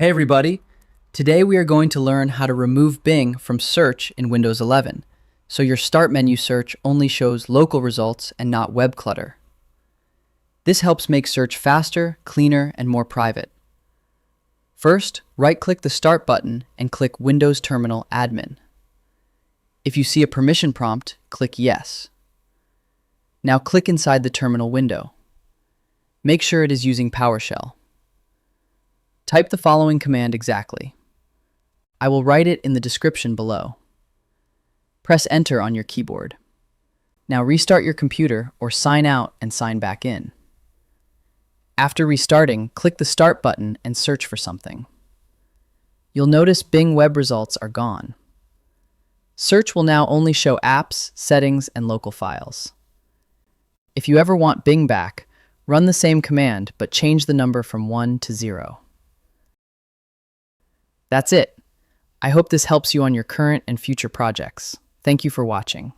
Hey everybody! Today we are going to learn how to remove Bing from search in Windows 11, so your Start menu search only shows local results and not web clutter. This helps make search faster, cleaner, and more private. First, right-click the Start button and click Windows Terminal Admin. If you see a permission prompt, click Yes. Now click inside the terminal window. Make sure it is using PowerShell. Type the following command exactly. I will write it in the description below. Press Enter on your keyboard. Now restart your computer or sign out and sign back in. After restarting, click the Start button and search for something. You'll notice Bing web results are gone. Search will now only show apps, settings, and local files. If you ever want Bing back, run the same command but change the number from 1 to 0. That's it. I hope this helps you on your current and future projects. Thank you for watching.